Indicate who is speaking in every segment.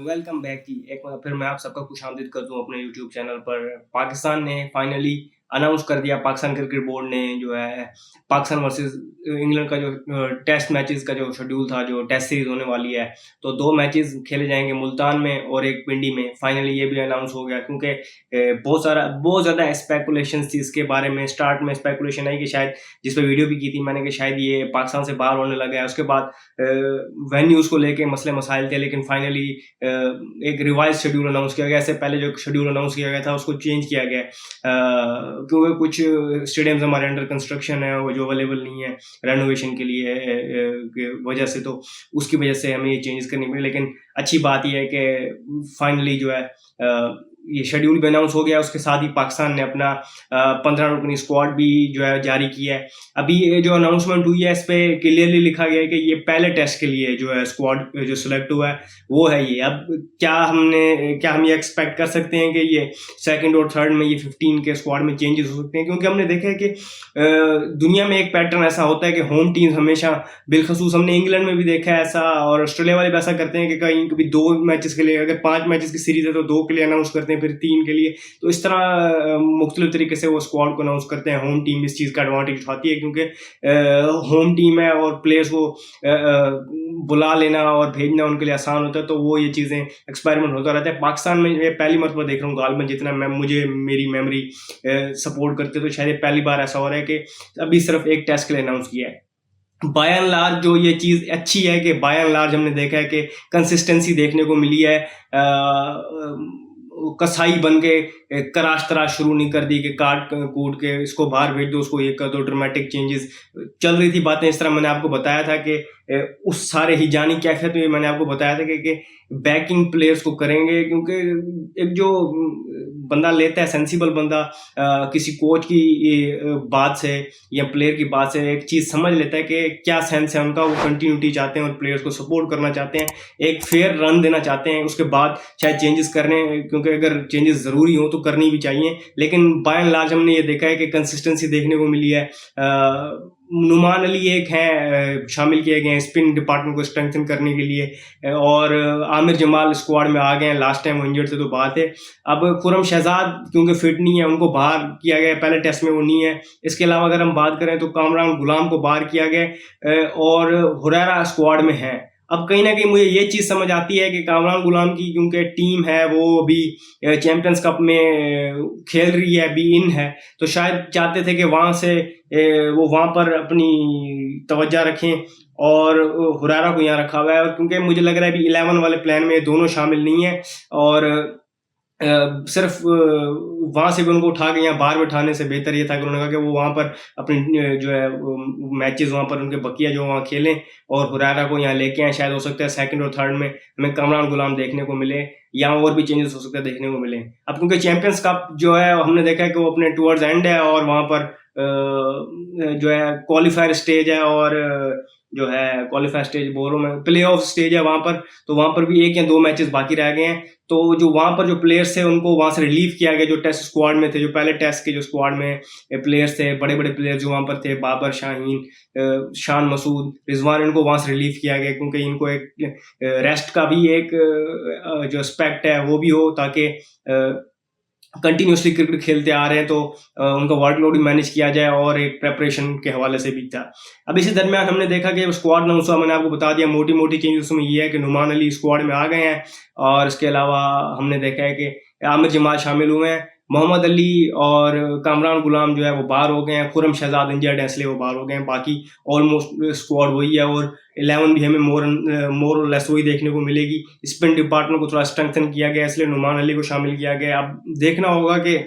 Speaker 1: Welcome back जी। एक बार फिर मैं आप सबका खुशामदीद करता हूँ अपने यूट्यूब चैनल पर। पाकिस्तान ने फाइनली अनाउंस कर दिया, पाकिस्तान क्रिकेट बोर्ड ने जो है पाकिस्तान वर्सेस इंग्लैंड का जो टेस्ट मैचेस का जो शेड्यूल था, जो टेस्ट सीरीज होने वाली है, तो 2 मैचेस खेले जाएंगे मुल्तान में और एक पिंडी में। फाइनली ये भी अनाउंस हो गया, क्योंकि बहुत ज़्यादा स्पेकुलेशन थी इसके बारे में। स्टार्ट में स्पेकुलेशन आई कि शायद, जिस पर वीडियो भी की थी मैंने, कि शायद ये पाकिस्तान से बाहर होने लगा है। उसके बाद वेन्यूज़ को लेके मसले मसाइल थे, लेकिन फाइनली एक रिवाइज शेड्यूल अनाउंस किया गया। इससे पहले जो शेड्यूल अनाउंस किया गया था उसको चेंज किया गया, क्योंकि कुछ स्टेडियम्स हमारे अंडर कंस्ट्रक्शन है, वो जो अवेलेबल नहीं है रेनोवेशन के लिए वजह से, तो उसकी वजह से हमें ये चेंजेस करनी पड़ी। लेकिन अच्छी बात यह है कि फाइनली जो है ये शेड्यूल भी अनाउंस हो गया। उसके साथ ही पाकिस्तान ने अपना 15 रुकनी स्क्वाड भी जो है जारी किया है। अभी ये जो अनाउंसमेंट हुई है, इस पे क्लियरली लिखा गया है कि ये पहले टेस्ट के लिए जो है स्क्वाड जो सिलेक्ट हुआ है वो है ये। अब क्या हम ये एक्सपेक्ट कर सकते हैं कि ये सेकंड और थर्ड में ये 15 के स्क्वाड में चेंजेस हो सकते हैं? क्योंकि हमने देखा है कि दुनिया में एक पैटर्न ऐसा होता है कि होम टीम हमेशा, बिलखसूस हमने इंग्लैंड में भी देखा है ऐसा, और ऑस्ट्रेलिया वाले भी ऐसा करते हैं कि कभी 2 मैचेस के लिए, अगर 5 मैचेस की सीरीज है तो 2 के लिए अनाउंस करते हैं, फिर 3 के लिए। तो इस तरह मुख्तलिफ तरीके से वो स्क्वाड को अनाउंस करते हैं। होम टीम इस चीज़ का एडवांटेज उठाती है, क्योंकि होम टीम है और प्लेयर्स को बुला लेना और भेजना उनके लिए आसान होता है, तो वो ये चीज़ें एक्सपेरिमेंट होता रहता है। पाकिस्तान में ये पहली मरतबा देख रहा हूँ गालिबन, जितना मुझे मेरी मेमोरी सपोर्ट करते, तो शायद ये पहली बार ऐसा हो रहा है कि अभी सिर्फ एक टेस्ट के लिए अनाउंस किया है। बाय एंड लार्ज जो ये चीज़ अच्छी है कि बाय एंड लार्ज हमने देखा है कि कंसिस्टेंसी देखने को मिली है। कसाई बन के कराश तराश शुरू नहीं कर दी कि काट कूट के इसको बाहर भेज दो, उसको ये कर दो। ड्रामेटिक चेंजेस चल रही थी बातें इस तरह। मैंने आपको बताया था कि उस सारे ही जानी कैफियत में मैंने आपको बताया था कि बैकिंग प्लेयर्स को करेंगे, क्योंकि एक जो बंदा लेता है, सेंसिबल बंदा, किसी कोच की बात से या प्लेयर की बात से एक चीज़ समझ लेता है कि क्या सेंस है उनका। वो कंटिन्यूटी चाहते हैं और प्लेयर्स को सपोर्ट करना चाहते हैं, एक फेयर रन देना चाहते हैं। उसके बाद शायद चेंजेस करने, क्योंकि अगर चेंजेस ज़रूरी हो तो करनी भी चाहिए। लेकिन बाय एंड लार्ज हमने ये देखा है कि कंसिस्टेंसी देखने को मिली है। नुमान अली एक हैं शामिल किए गए हैं स्पिन डिपार्टमेंट को स्ट्रेंथन करने के लिए, और आमिर जमाल स्क्वाड में आ गए हैं। लास्ट टाइम वो इंजर्ड थे तो बात है। अब खुरम शहजाद क्योंकि फिट नहीं है, उनको बाहर किया गया, पहले टेस्ट में वो नहीं है। इसके अलावा अगर हम बात करें तो कामरान गुलाम को बाहर किया गया और हुरैरा स्क्वाड में है। अब कहीं ना कहीं मुझे ये चीज़ समझ आती है कि कामरान गुलाम की क्योंकि टीम है, वो अभी चैंपियंस कप में खेल रही है, अभी इन है, तो शायद चाहते थे कि वहाँ से वो वहाँ पर अपनी तवज्जो रखें, और हुरैरा को यहाँ रखा हुआ है। और क्योंकि मुझे लग रहा है अभी 11 वाले प्लान में दोनों शामिल नहीं है, और सिर्फ वहाँ से भी उनको उठा के यहाँ बाहर बैठाने से बेहतर ये था कि उन्होंने कहा कि वो वहाँ पर अपनी जो है मैचेस वहाँ पर उनके बकिया जो वहाँ खेलें, और हुरैरा को यहाँ लेके आए। शायद हो सकता है सेकंड और थर्ड में हमें कामरान गुलाम देखने को मिले, या और भी चेंजेस हो सकते हैं देखने को मिले। अब क्योंकि चैंपियंस कप जो है हमने देखा है कि वो अपने टूवर्ड्स एंड है, और वहाँ पर जो है क्वालिफायर स्टेज है, और जो है क्वालिफायर स्टेज बोल रहा हूँ मैं, प्ले ऑफ स्टेज है वहाँ पर। तो वहाँ पर भी 1 या 2 मैचेस बाकी रह गए हैं। तो जो वहाँ पर जो प्लेयर्स थे उनको वहाँ से रिलीव किया गया, जो टेस्ट स्क्वाड में थे, जो पहले टेस्ट के जो स्क्वाड में प्लेयर्स थे, बड़े बड़े प्लेयर्स जो वहाँ पर थे, बाबर, शाहीन, शान मसूद, रिजवान, इनको वहाँ से रिलीव किया गया, क्योंकि इनको एक रेस्ट का भी एक जो एस्पेक्ट है वो भी हो, ताकि कंटिन्यूसली क्रिकेट खेलते आ रहे हैं तो उनका वर्कलोड भी मैनेज किया जाए, और एक प्रेपरेशन के हवाले से भी था। अब इसी दरमियान हमने देखा कि स्क्वाड अनाउंस हुआ, मैंने आपको बता दिया मोटी मोटी चेंजेस में ये है कि नुमान अली स्क्वाड में आ गए हैं, और इसके अलावा हमने देखा है कि आमिर जमाल शामिल हुए हैं। मोहम्मद अली और कामरान गुलाम जो है वो बाहर हो गए हैं। खुरम शहजाद इंजर्ड है इसलिए वो बाहर हो गए हैं। बाकी ऑलमोस्ट स्क्वाड वही है, और 11 भी हमें मोर और लेस वही देखने को मिलेगी। स्पिन डिपार्टमेंट को थोड़ा स्ट्रेंथन किया गया, इसलिए नुमान अली को शामिल किया गया। अब देखना होगा कि,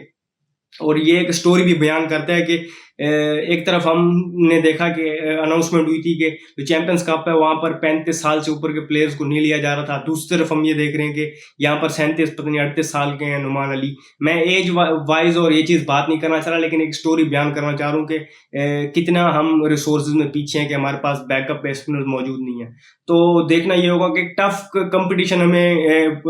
Speaker 1: और ये एक स्टोरी भी बयान करता है कि एक तरफ हमने देखा कि अनाउंसमेंट हुई थी कि जो चैंपियंस कप है वहाँ पर 35 साल से ऊपर के प्लेयर्स को नहीं लिया जा रहा था। दूसरी तरफ हम ये देख रहे हैं कि यहाँ पर 37 पता नहीं 38 साल के हैं नुमान अली। मैं एज वाइज और ये चीज़ बात नहीं करना चाह रहा, लेकिन एक स्टोरी बयान करना चाह रहा हूँ कि कितना हम रिसोर्सेज में पीछे हैं कि हमारे पास बैकअप स्पिनर मौजूद नहीं है। तो देखना ये होगा कि टफ कंपटीशन हमें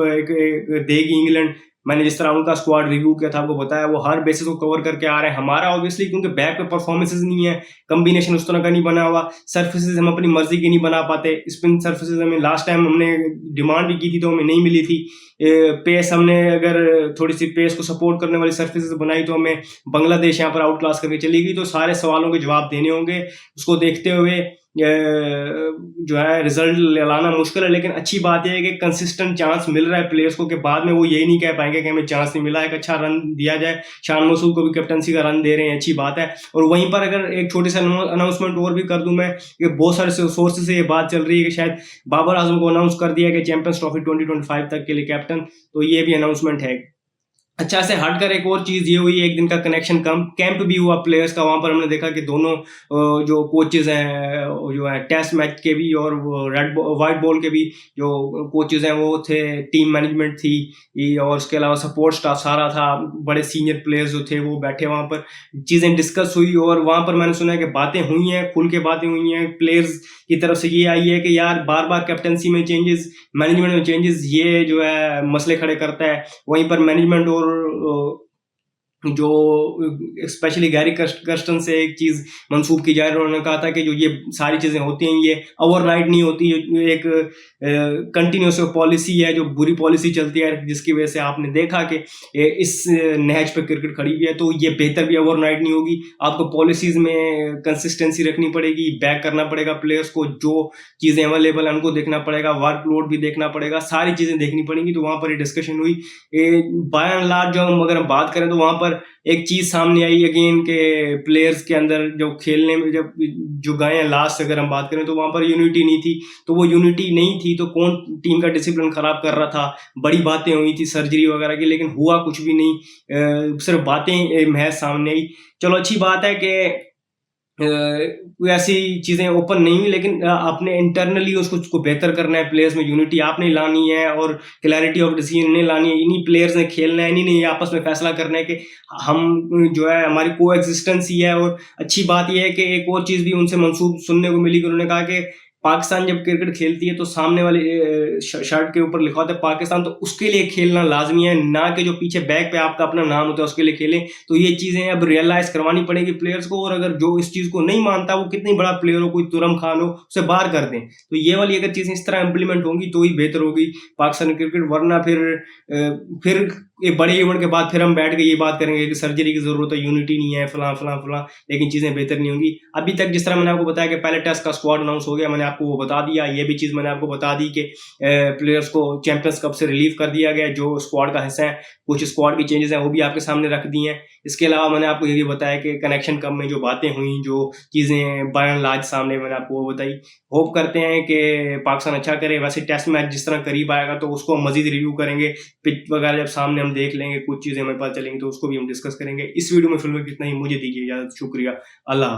Speaker 1: देगी इंग्लैंड। मैंने जिस तरह उनका स्क्वाड रिव्यू किया था, आपको बताया, वो हर बेसिस को कवर करके आ रहे हैं। हमारा ऑब्वियसली क्योंकि बैक पे परफॉर्मेंसेज नहीं है, कम्बिनेशन उस तरह का नहीं बना हुआ, सर्फेसेज हम अपनी मर्जी के नहीं बना पाते। स्पिन सर्फेसेज हमें लास्ट टाइम हमने डिमांड भी की थी तो हमें नहीं मिली थी। पेस हमने अगर थोड़ी सी पेस को सपोर्ट करने वाली सर्फेसेज बनाई तो हमें बांग्लादेश यहाँ पर आउट क्लास करके चली गई। तो सारे सवालों के जवाब देने होंगे, उसको देखते हुए जो है रिजल्ट लाना मुश्किल है। लेकिन अच्छी बात यह है कि कंसिस्टेंट चांस मिल रहा है प्लेयर्स को, कि बाद में वो यही नहीं कह पाएंगे कि हमें चांस नहीं मिला। एक अच्छा रन दिया जाए, शान मसूद को भी कैप्टनसी का रन दे रहे हैं, अच्छी बात है। और वहीं पर अगर एक छोटी सी अनाउंसमेंट और भी कर दूं मैं, कि बहुत सारे सोर्सेज से ये बात चल रही है कि शायद बाबर आजम को अनाउंस कर दिया कि चैंपियंस ट्रॉफी 2025 तक के लिए कैप्टन, तो ये भी अनाउंसमेंट है। अच्छा, से हटकर एक और चीज ये हुई, एक दिन का कनेक्शन कैंप भी हुआ प्लेयर्स का। वहां पर हमने देखा कि दोनों जो कोचेज हैं, जो है टेस्ट मैच के भी और व्हाइट बॉल के भी जो कोचेज हैं वो थे, टीम मैनेजमेंट थी और उसके अलावा सपोर्ट स्टाफ सारा था, बड़े सीनियर प्लेयर्स जो थे वो बैठे, वहां पर चीजें डिस्कस हुई। और वहां पर मैंने सुना है कि बातें हुई हैं, खुल के बातें हुई हैं। प्लेयर्स की तरफ से ये आई है कि यार बार बार कैप्टनसी में चेंजेस, मैनेजमेंट में चेंजेस, ये जो है मसले खड़े करता है। वहीं पर मैनेजमेंट और जो स्पेशली गैरी कर्स्टन से एक चीज मंसूब की जा रही है, उन्होंने कहा था कि जो ये सारी चीजें होती हैं ये ओवरनाइट नहीं होती, एक कंटिन्यूस पॉलिसी है, जो बुरी पॉलिसी चलती है, जिसकी वजह से आपने देखा कि इस नहज पे क्रिकेट खड़ी हुई है। तो ये बेहतर भी ओवरनाइट नहीं होगी, आपको पॉलिसीज में कंसिस्टेंसी रखनी पड़ेगी, बैक करना पड़ेगा प्लेयर्स को, जो चीजें अवेलेबल है उनको देखना पड़ेगा, वर्कलोड भी देखना पड़ेगा, सारी चीजें देखनी पड़ेंगी। तो वहां पर ये डिस्कशन हुई। बाय एंड लार्ज जो अगर हम बात करें तो वहां पर एक चीज सामने आई अगेन के प्लेयर्स के अंदर जो खेलने में जब जो गए हैं लास्ट, अगर हम बात करें तो वहां पर यूनिटी नहीं थी। तो वो यूनिटी नहीं थी तो कौन टीम का डिसिप्लिन खराब कर रहा था? बड़ी बातें हुई थी सर्जरी वगैरह की, लेकिन हुआ कुछ भी नहीं, सिर्फ बातें महज सामने आई। चलो अच्छी बात है कि कोई ऐसी चीजें ओपन नहीं हुई, लेकिन आपने इंटरनली उसको बेहतर करना है। प्लेयर्स में यूनिटी आपने लानी है और क्लैरिटी ऑफ डिसीजन ने लानी है। इन्हीं प्लेयर्स ने खेलना है, इन्हीं ने आपस में फैसला करना है कि हम जो है हमारी को एग्जिस्टेंस ही है। और अच्छी बात यह है कि एक और चीज भी उनसे मंसूब सुनने को मिली कि उन्होंने कहा कि पाकिस्तान जब क्रिकेट खेलती है तो सामने वाले शर्ट के ऊपर लिखा होता है पाकिस्तान, तो उसके लिए खेलना लाजमी है, ना कि जो पीछे बैक पे आपका अपना नाम होता है उसके लिए खेलें। तो ये चीजें अब रियलाइज करवानी पड़ेगी प्लेयर्स को। और अगर जो इस चीज को नहीं मानता, वो कितनी बड़ा प्लेयर हो, कोई तुरम खान हो, उसे बाहर कर दें। तो ये वाली अगर चीजें इस तरह इंप्लीमेंट होंगी तो ही बेहतर होगी पाकिस्तान क्रिकेट। वरना फिर एक बड़े इवेंट के बाद फिर हम बैठ के ये बात करेंगे कि सर्जरी की जरूरत है, यूनिटी नहीं है, फलां फलां फलां, लेकिन चीजें बेहतर नहीं होंगी। अभी तक जिस तरह मैंने आपको बताया कि पहले टेस्ट का स्क्वाड अनाउंस हो गया, मैंने आपको वो बता दिया। ये भी चीज मैंने आपको बता दी कि प्लेयर्स को चैंपियंस कप से रिलीव कर दिया गया, जो स्क्वाड का हिस्सा है। कुछ स्क्वाड की चेंजेस हैं वो भी आपके सामने रख दी हैं। इसके अलावा मैंने आपको ये भी बताया कि कनेक्शन कप में जो बातें हुई, जो चीजें बाय एंड लार्ज सामने, मैंने आपको वो बताई। होप करते हैं कि पाकिस्तान अच्छा करे। वैसे टेस्ट मैच जिस तरह करीब आएगा तो उसको हम मजीद रिव्यू करेंगे, पिच वगैरह जब सामने हम देख लेंगे, कुछ चीजें हमें पता चलेंगी तो उसको भी हम डिस्कस करेंगे। इस वीडियो में फिलहाल इतना ही, मुझे दीजिए इजाजत, शुक्रिया, अल्लाह हाफ़िज़।